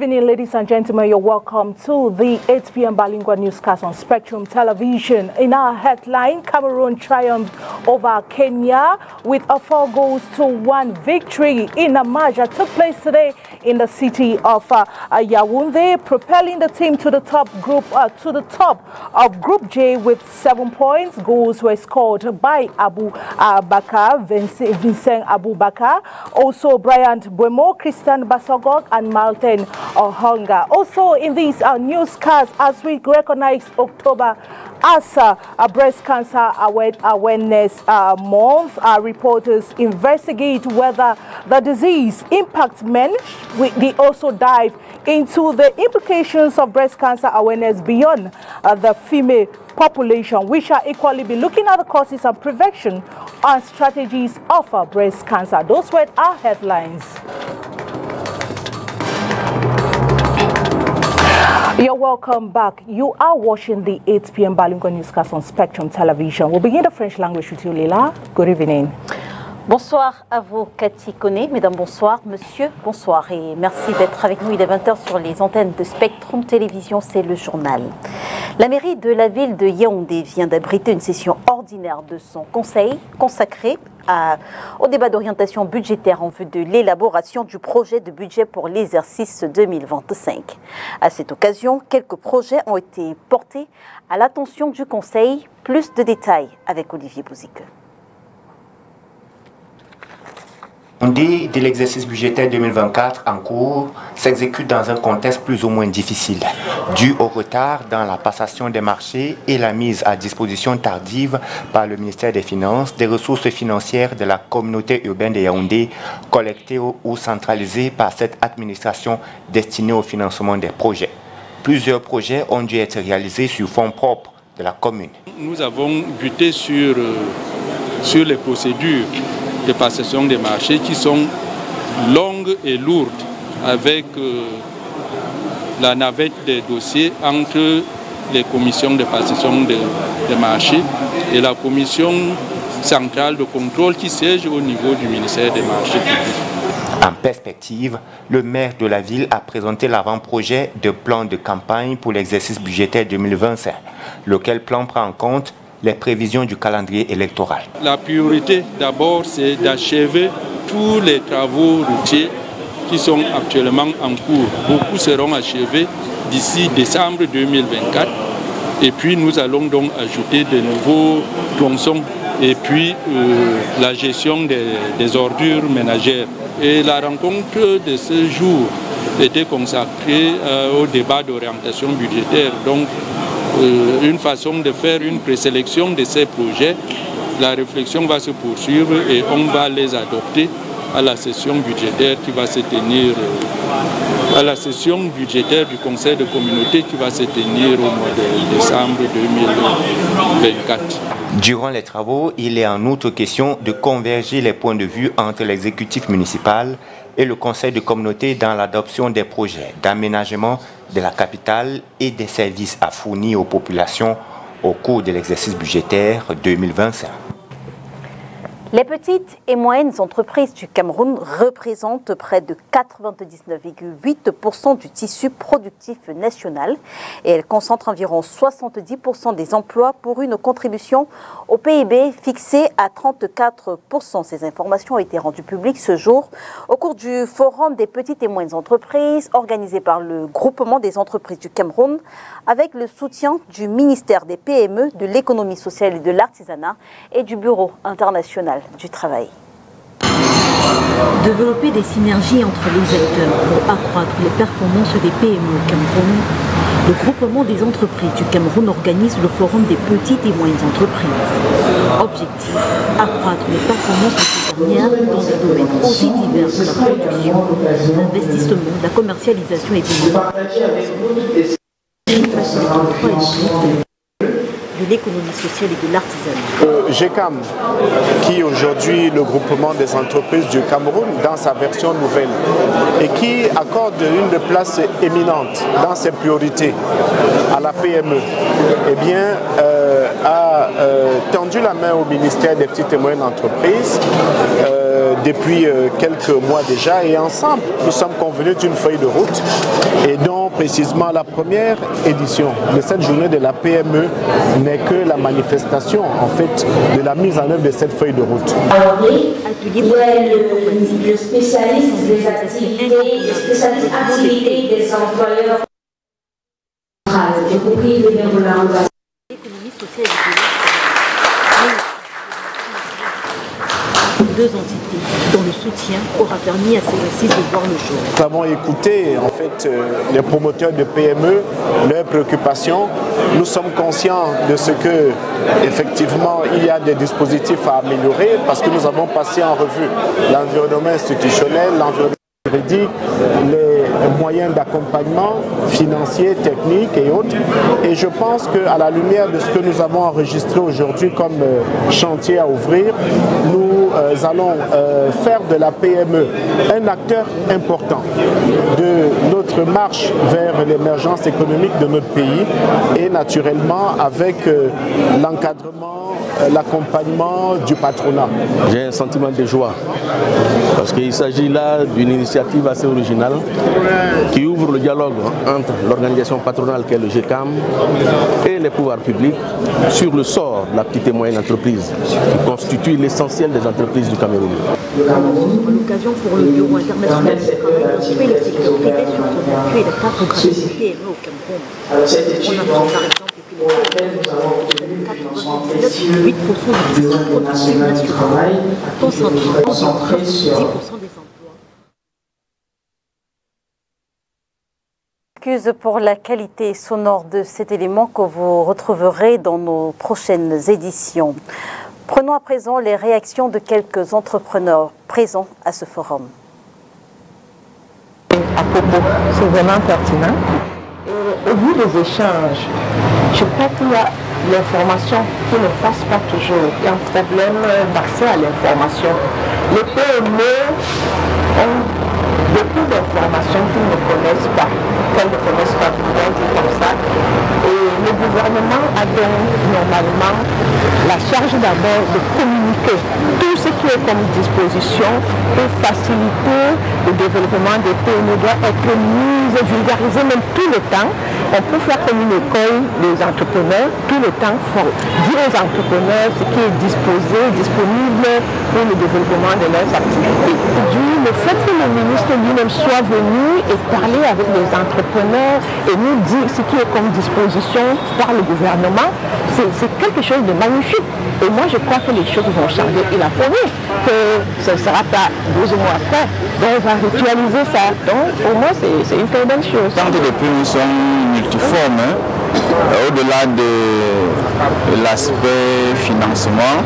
evening, ladies and gentlemen. You're welcome to the 8 p.m. Bilingual newscast on Spectrum Television. In our headline, Cameroon triumphed over Kenya with a 4-1 victory in a match that took place today in the city of Yaoundé, propelling the team to the top of Group J with 7 points. Goals were scored by Abu Bakar, Vincent Abu Bakar, also Bryant Buemo, Christian Basogog, and Martin Ohonga. Also in these newscasts, as we recognize October as a breast cancer awareness month, reporters investigate whether the disease impacts men. They also dive into the implications of breast cancer awareness beyond the female population. We shall equally be looking at the causes and prevention and strategies of breast cancer. Those were our headlines. You're welcome back. You are watching the 8 p.m. Bilingual newscast on Spectrum Television. We'll begin the French language with you, Leila. Good evening. Bonsoir à vous, Cathy Koné. Mesdames, bonsoir. Monsieur, bonsoir. Et merci d'être avec nous. Il est 20h sur les antennes de Spectrum Télévision. C'est le journal. La mairie de la ville de Yaoundé vient d'abriter une session ordinaire de son conseil consacrée au débat d'orientation budgétaire en vue de l'élaboration du projet de budget pour l'exercice 2025. À cette occasion, quelques projets ont été portés à l'attention du conseil. Plus de détails avec Olivier Bouzique. On dit de l'exercice budgétaire 2024 en cours s'exécute dans un contexte plus ou moins difficile, dû au retard dans la passation des marchés et la mise à disposition tardive par le ministère des Finances des ressources financières de la communauté urbaine de Yaoundé, collectées ou centralisées par cette administration destinée au financement des projets. Plusieurs projets ont dû être réalisés sur fonds propres de la commune. Nous avons buté sur les procédures de passation des marchés qui sont longues et lourdes, avec la navette des dossiers entre les commissions de passation des marchés et la commission centrale de contrôle qui siège au niveau du ministère des marchés publics. En perspective, le maire de la ville a présenté l'avant-projet de plan de campagne pour l'exercice budgétaire 2025, lequel plan prend en compte les prévisions du calendrier électoral. La priorité d'abord, c'est d'achever tous les travaux routiers qui sont actuellement en cours. Beaucoup seront achevés d'ici décembre 2024 et puis nous allons donc ajouter de nouveaux tronçons et puis la gestion des ordures ménagères. Et la rencontre de ce jour était consacrée au débat d'orientation budgétaire. Donc, une façon de faire une présélection de ces projets. La réflexion va se poursuivre et on va les adopter à la session budgétaire qui va se tenir, à la session budgétaire du Conseil de communauté qui va se tenir au mois de décembre 2024. Durant les travaux, il est en outre question de converger les points de vue entre l'exécutif municipal et le Conseil de communauté dans l'adoption des projets d'aménagement de la capitale et des services à fournir aux populations au cours de l'exercice budgétaire 2025. Les petites et moyennes entreprises du Cameroun représentent près de 99,8% du tissu productif national et elles concentrent environ 70% des emplois pour une contribution au PIB fixée à 34%. Ces informations ont été rendues publiques ce jour au cours du Forum des petites et moyennes entreprises organisé par le Groupement des entreprises du Cameroun avec le soutien du ministère des PME, de l'économie sociale et de l'artisanat et du Bureau international du travail. Développer des synergies entre les acteurs pour accroître les performances des PME au Cameroun, le groupement des entreprises du Cameroun organise le forum des petites et moyennes entreprises. Objectif, accroître les performances de ces dernières dans des domaines aussi divers que la production, l'investissement, la commercialisation et de l'économie sociale et de l'artisanat. GECAM, qui est aujourd'hui le groupement des entreprises du Cameroun dans sa version nouvelle et qui accorde une place éminente dans ses priorités à la PME, eh bien, a tendu la main au ministère des petites et moyennes entreprises depuis quelques mois déjà et ensemble, nous sommes convenus d'une feuille de route et dont précisément la première édition de cette journée de la PME n'est que la manifestation en fait de la mise en œuvre de cette feuille de route. Le spécialiste des activités, le spécialiste activités des employeurs et de bénévolat. Deux entités dont le soutien aura permis à ces récits de voir le jour. Nous avons écouté en fait les promoteurs de PME, leurs préoccupations. Nous sommes conscients de ce que effectivement il y a des dispositifs à améliorer parce que nous avons passé en revue l'environnement institutionnel, l'environnement juridique, les moyens d'accompagnement financier, technique et autres. Et je pense qu'à la lumière de ce que nous avons enregistré aujourd'hui comme chantier à ouvrir, nous allons faire de la PME un acteur important de notre marche vers l'émergence économique de notre pays et naturellement avec l'encadrement, l'accompagnement du patronat. J'ai un sentiment de joie parce qu'il s'agit là d'une initiative assez originale qui ouvre le dialogue entre l'organisation patronale qu'est le GCAM et les pouvoirs publics sur le sort de la petite et moyenne entreprise qui constitue l'essentiel des entreprises du Cameroun. L'occasion pour le Bureau international de constituer le secteur privé sur son appui et la cartographie des PME au Cameroun. On apprend par exemple que les 8% des productions nationales concentrent environ 10% des emplois. Excuse pour la qualité sonore de cet élément que vous retrouverez dans nos prochaines éditions. Prenons à présent les réactions de quelques entrepreneurs présents à ce forum. À propos, c'est vraiment pertinent. Au vu des échanges, je crois qu'il y a l'information qui ne passe pas toujours. Il y a un problème d'accès à l'information. Les PME ont beaucoup d'informations qu'ils ne connaissent pas, qu'elles ne connaissent pas, comme ça. Et le gouvernement a donc normalement la charge d'abord de communiquer tout ce qui est comme disposition pour faciliter le développement des PME doit être mis et vulgarisé même tout le temps. On peut faire comme une école des entrepreneurs, tout le temps, faut dire aux entrepreneurs ce qui est disponible pour le développement de leurs activités. Le fait que le ministre lui-même soit venu et parler avec les entrepreneurs et nous dire ce qui est comme disposition par le gouvernement, c'est quelque chose de magnifique. Et moi, je crois que les choses vont changer. Il a promis que ce ne sera pas 12 mois après. Donc, on va ritualiser ça. Donc, pour moi, c'est une très bonne chose. Tant que les pays sont multiformes, au-delà de l'aspect financement,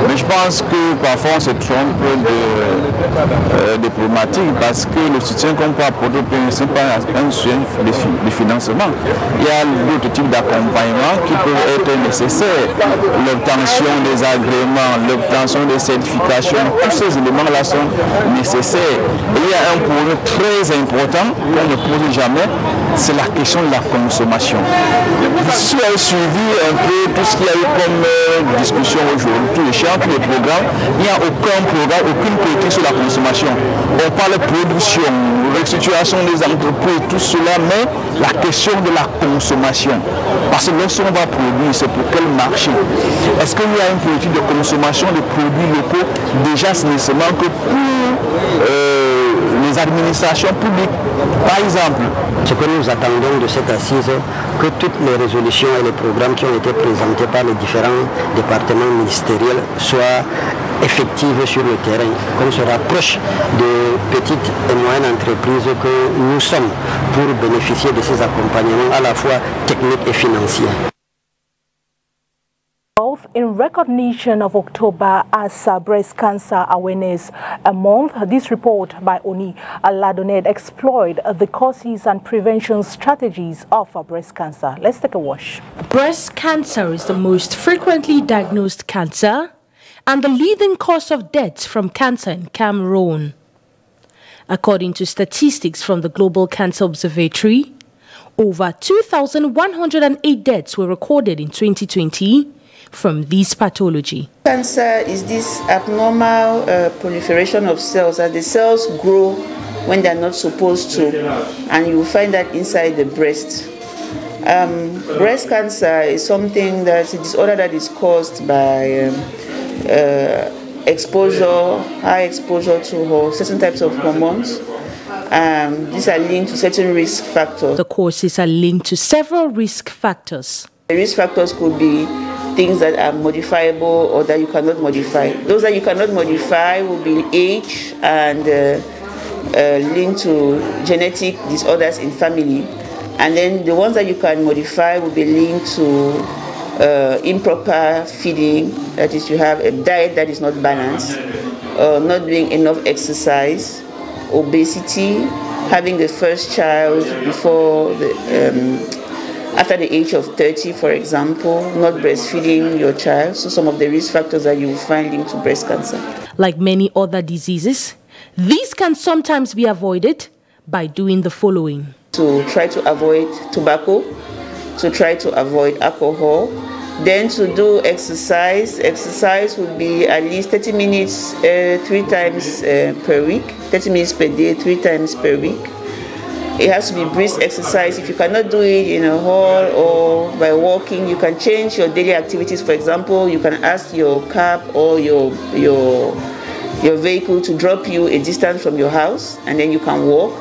mais je pense que parfois on se trompe de problématique parce que le soutien qu'on peut apporter au pays, ce n'est pas un soutien de financement. Il y a d'autres types d'accompagnement qui peuvent être nécessaires. L'obtention des agréments, l'obtention des certifications, tous ces éléments-là sont nécessaires. Et il y a un problème très important qu'on ne pose jamais, c'est la question de la consommation. Si vous avez suivi un peu tout ce qu'il y a eu comme discussion aujourd'hui, tous les champs, tous les programmes, il n'y a aucun programme, aucune politique sur la consommation. On parle de production, restructuration des entreprises, tout cela, mais la question de la consommation. Parce que lorsqu'on va produire, c'est pour quel marché? Est-ce qu'il y a une politique de consommation de produits locaux? Déjà, c'est nécessairement que pour les administrations publiques, par exemple. Ce que nous attendons de cette assise, que toutes les résolutions et les programmes qui ont été présentés par les différents départements ministériels soient effectives sur le terrain, qu'on se rapproche de petites et moyennes entreprises que nous sommes pour bénéficier de ces accompagnements à la fois techniques et financiers. In recognition of October as Breast Cancer Awareness Month, this report by Oni Aladonet explored the causes and prevention strategies of breast cancer. Let's take a watch. Breast cancer is the most frequently diagnosed cancer and the leading cause of death from cancer in Cameroon. According to statistics from the Global Cancer Observatory, over 2,108 deaths were recorded in 2020, from this pathology. Cancer is this abnormal proliferation of cells, as the cells grow when they're not supposed to, and you will find that inside the breast. Breast cancer is something that's a disorder that is caused by exposure, high exposure to certain types of hormones. These are linked to certain risk factors. The causes are linked to several risk factors. The risk factors could be things that are modifiable or that you cannot modify. Those that you cannot modify will be age and linked to genetic disorders in family. And then the ones that you can modify will be linked to improper feeding, that is, you have a diet that is not balanced, not doing enough exercise, obesity, having the first child before after the age of 30, for example, not breastfeeding your child. So some of the risk factors that you will find linked to breast cancer. Like many other diseases, these can sometimes be avoided by doing the following. To try to avoid tobacco, to try to avoid alcohol, then to do exercise. Exercise would be at least 30 minutes 3 times per week, 30 minutes per day, 3 times per week. It has to be brisk exercise. If you cannot do it in a hall or by walking, you can change your daily activities. For example, you can ask your cab or your vehicle to drop you a distance from your house, and then you can walk.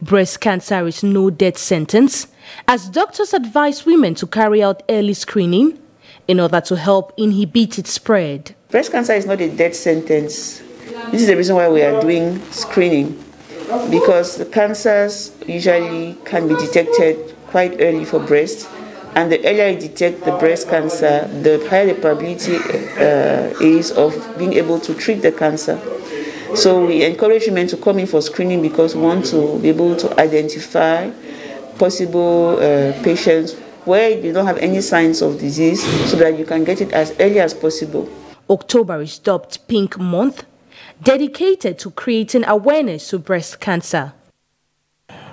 Breast cancer is no death sentence, as doctors advise women to carry out early screening in order to help inhibit its spread. Breast cancer is not a death sentence. This is the reason why we are doing screening, because the cancers usually can be detected quite early for breast, and the earlier you detect the breast cancer, the higher the probability is of being able to treat the cancer. So we encourage women to come in for screening because we want to be able to identify possible patients where you don't have any signs of disease so that you can get it as early as possible. October is dubbed Pink Month, dedicated to creating awareness to breast cancer.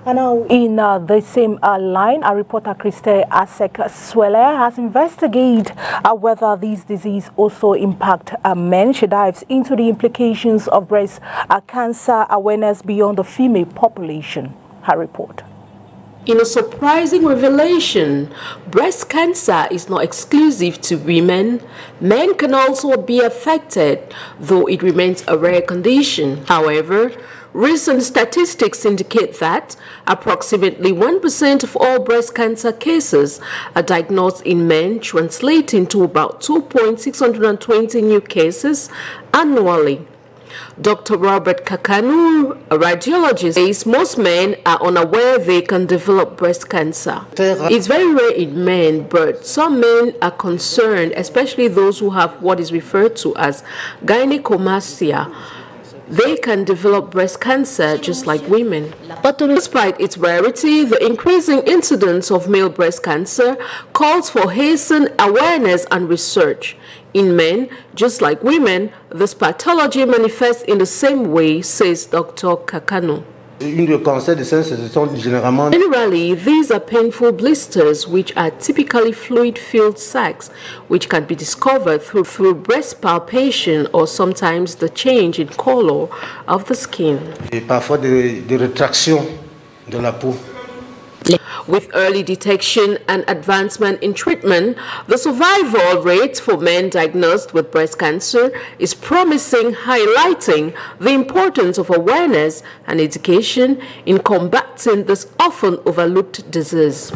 And now, in the same line, our reporter Christe Asek-Swele has investigated whether these diseases also impact men. She dives into the implications of breast cancer awareness beyond the female population. Her report. In a surprising revelation, breast cancer is not exclusive to women. Men can also be affected, though it remains a rare condition. However, recent statistics indicate that approximately 1% of all breast cancer cases are diagnosed in men, translating to about 2,620 new cases annually. Dr. Robert Kakanu, a radiologist, says most men are unaware they can develop breast cancer. It's very rare in men, but some men are concerned, especially those who have what is referred to as gynecomastia. They can develop breast cancer just like women. But despite its rarity, the increasing incidence of male breast cancer calls for hastened awareness and research. In men, just like women, this pathology manifests in the same way, says Dr. Kakano. Generally, these are painful blisters which are typically fluid-filled sacs which can be discovered through breast palpation or sometimes the change in color of the skin. With early detection and advancement in treatment, the survival rate for men diagnosed with breast cancer is promising, highlighting the importance of awareness and education in combating this often overlooked disease.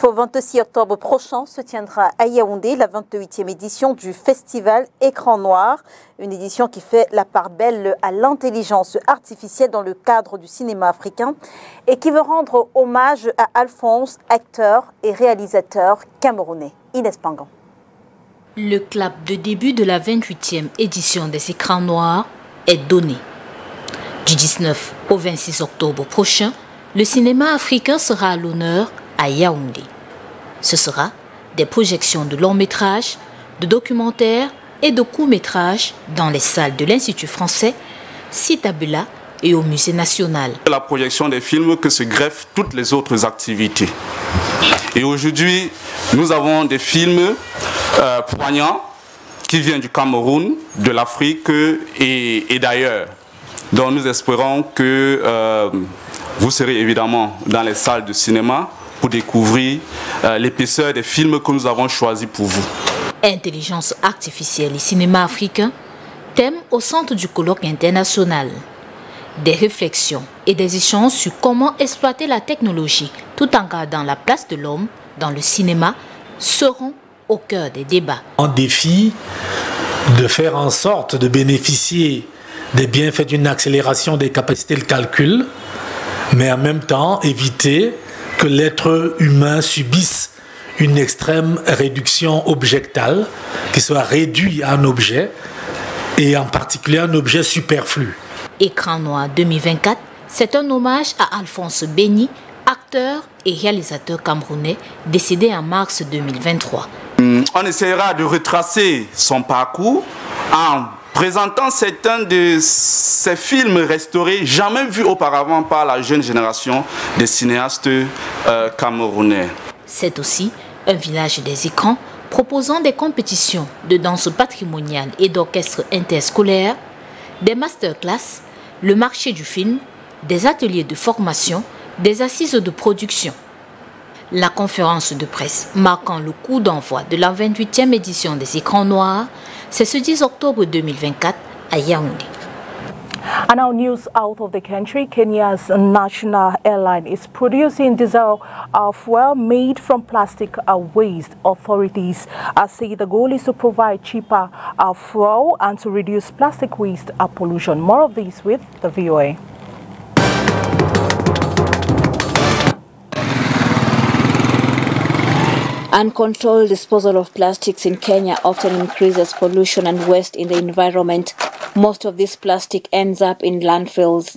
Au 26 octobre prochain se tiendra à Yaoundé la 28e édition du festival Écran Noir, une édition qui fait la part belle à l'intelligence artificielle dans le cadre du cinéma africain et qui veut rendre hommage à Alphonse, acteur et réalisateur camerounais. Inès Pangan. Le clap de début de la 28e édition des Écrans Noirs est donné. Du 19 au 26 octobre prochain, le cinéma africain sera à l'honneur à Yaoundé. Ce sera des projections de longs métrages, de documentaires et de courts métrages dans les salles de l'Institut français, Citabula et au Musée national. La projection des films que se greffent toutes les autres activités. Et aujourd'hui, nous avons des films poignants qui viennent du Cameroun, de l'Afrique et d'ailleurs. Donc nous espérons que vous serez évidemment dans les salles de cinéma pour découvrir l'épaisseur des films que nous avons choisis pour vous. Intelligence artificielle et cinéma africain, thème au centre du colloque international. Des réflexions et des échanges sur comment exploiter la technologie tout en gardant la place de l'homme dans le cinéma seront au cœur des débats. Un défi de faire en sorte de bénéficier des bienfaits d'une accélération des capacités de calcul, mais en même temps éviter que l'être humain subisse une extrême réduction objectale, qui soit réduit à un objet, et en particulier un objet superflu. Écran noir 2024, c'est un hommage à Alphonse Béni, acteur et réalisateur camerounais décédé en mars 2023. On essaiera de retracer son parcours en présentant certains de ces films restaurés, jamais vus auparavant par la jeune génération des cinéastes camerounais. C'est aussi un village des écrans proposant des compétitions de danse patrimoniale et d'orchestre interscolaire, des masterclass, le marché du film, des ateliers de formation, des assises de production. La conférence de presse marquant le coup d'envoi de la 28e édition des écrans noirs, c'est ce 10 octobre 2024 à Yaoundé. And now news out of the country. Kenya's national airline is producing diesel fuel made from plastic waste. Authorities say the goal is to provide cheaper fuel and to reduce plastic waste pollution. More of this with the VOA. Uncontrolled disposal of plastics in Kenya often increases pollution and waste in the environment. Most of this plastic ends up in landfills.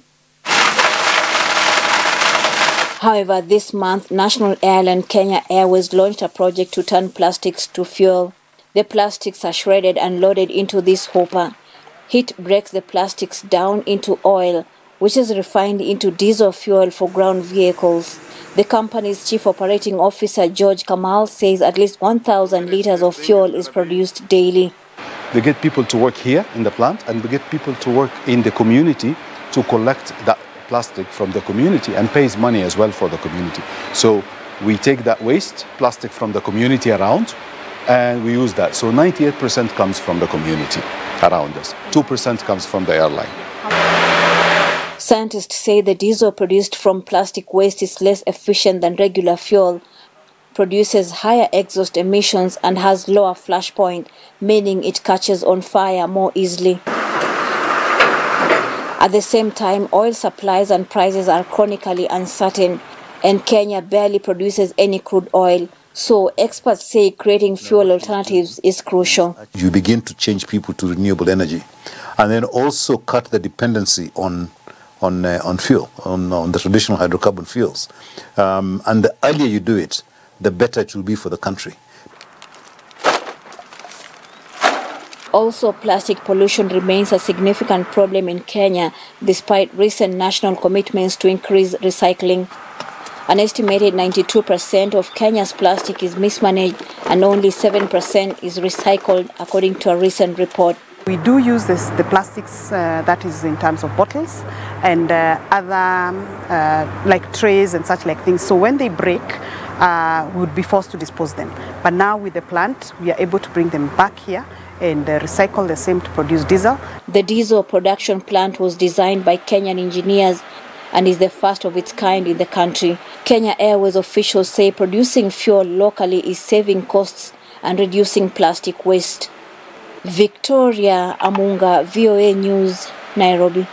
However, this month, national airline Kenya Airways launched a project to turn plastics to fuel. The plastics are shredded and loaded into this hopper. Heat breaks the plastics down into oil, which is refined into diesel fuel for ground vehicles. The company's chief operating officer, George Kamal, says at least 1,000 liters of fuel is produced daily. We get people to work here in the plant, and we get people to work in the community to collect that plastic from the community and pays money as well for the community. So we take that waste plastic from the community around and we use that. So 98% comes from the community around us. 2% comes from the airline. Scientists say the diesel produced from plastic waste is less efficient than regular fuel, produces higher exhaust emissions and has lower flash point, meaning it catches on fire more easily. At the same time, oil supplies and prices are chronically uncertain, and Kenya barely produces any crude oil. So experts say creating fuel alternatives is crucial. You begin to change people to renewable energy, and then also cut the dependency on fuel, on the traditional hydrocarbon fuels. And the earlier you do it, the better it will be for the country. Also, plastic pollution remains a significant problem in Kenya, despite recent national commitments to increase recycling. An estimated 92% of Kenya's plastic is mismanaged and only 7% is recycled, according to a recent report. We do use the plastics that is in terms of bottles and other like trays and such like things. So when they break, we would be forced to dispose them. But now with the plant, we are able to bring them back here and recycle the same to produce diesel. The diesel production plant was designed by Kenyan engineers and is the first of its kind in the country. Kenya Airways officials say producing fuel locally is saving costs and reducing plastic waste. Victoria Amunga, VOA News, Nairobi.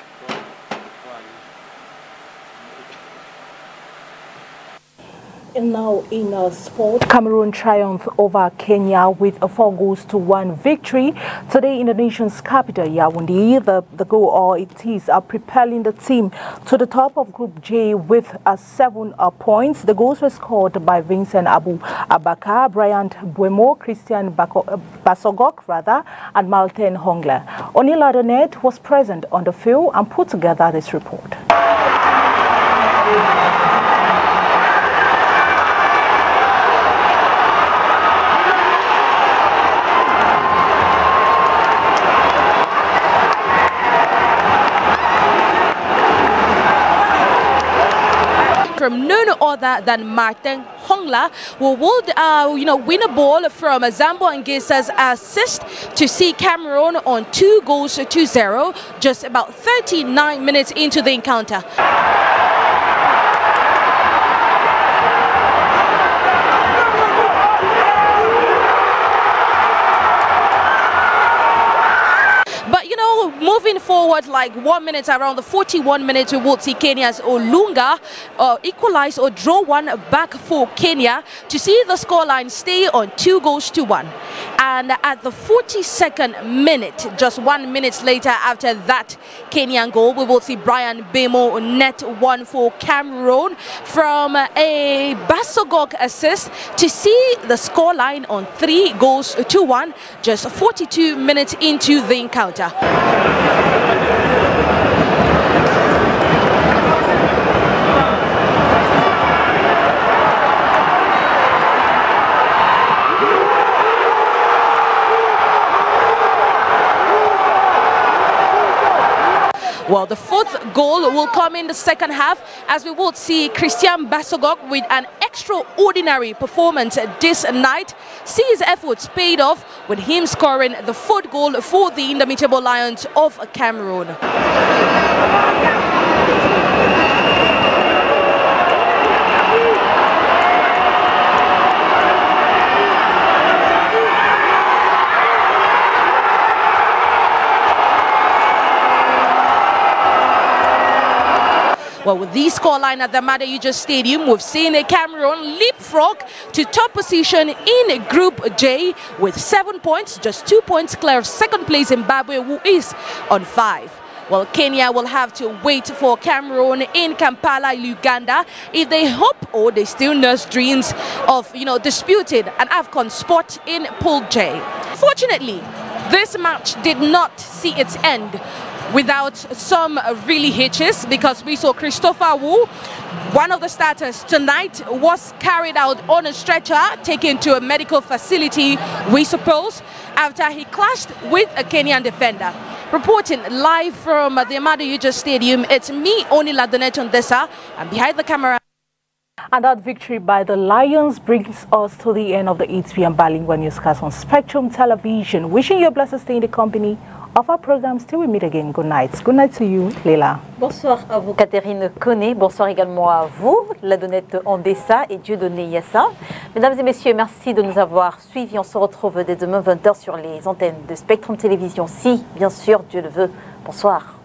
And now in sport, Cameroon triumphed over Kenya with a 4-1 victory. Today in the nation's capital, Yaoundé, the goal, or it is, are propelling the team to the top of Group J with 7 points. The goals were scored by Vincent Abu Abaka, Bryant Buemo, Christian Basogok, and Malten Hongler. Onil Adonet was present on the field and put together this report. from none other than Martin Hongla, who would win a ball from Zambo Anguissa's assist to see Cameroon on 2-0, just about 39 minutes into the encounter. Moving forward, like 1 minute, around the 41 minutes, we will see Kenya's Olunga equalize or draw one back for Kenya to see the scoreline stay on 2-1. And at the 42nd minute, just 1 minute later after that Kenyan goal, we will see Brian Bemo net one for Cameroon from a Basogok assist to see the scoreline on 3-1, just 42 minutes into the encounter. Well, the fourth goal will come in the second half, as we will see Christian Basogok with an extraordinary performance this night. See his efforts paid off with him scoring the fourth goal for the Indomitable Lions of Cameroon. Well, with the scoreline at the Madayuja Stadium, we've seen Cameroon leapfrog to top position in Group J with 7 points, just 2 points clear of second place Zimbabwe, who is on 5. Well, Kenya will have to wait for Cameroon in Kampala, Uganda, if they hope or they still nurse dreams of, disputing an AFCON spot in Pool J. Fortunately, this match did not see its end without some really hitches, because we saw Christopher Wu, one of the starters tonight, was carried out on a stretcher, taken to a medical facility, we suppose, after he clashed with a Kenyan defender. Reporting live from the Madayuja Stadium, it's me, Oni Ladonet Ondesa, and behind the camera. And that victory by the Lions brings us to the end of the 8 p.m. Bilingual newscast on Spectrum Television. Wishing you a blessed stay in the company of our programs till we meet again. Good night. Good night to you, Leila. Bonsoir à vous, Catherine Koné. Bonsoir également à vous, Ladonette Ondessa et Dieudonné Yassa. Mesdames et messieurs, merci de nous avoir suivis. On se retrouve dès demain 20h sur les antennes de Spectrum Télévision. Si, bien sûr, Dieu le veut. Bonsoir.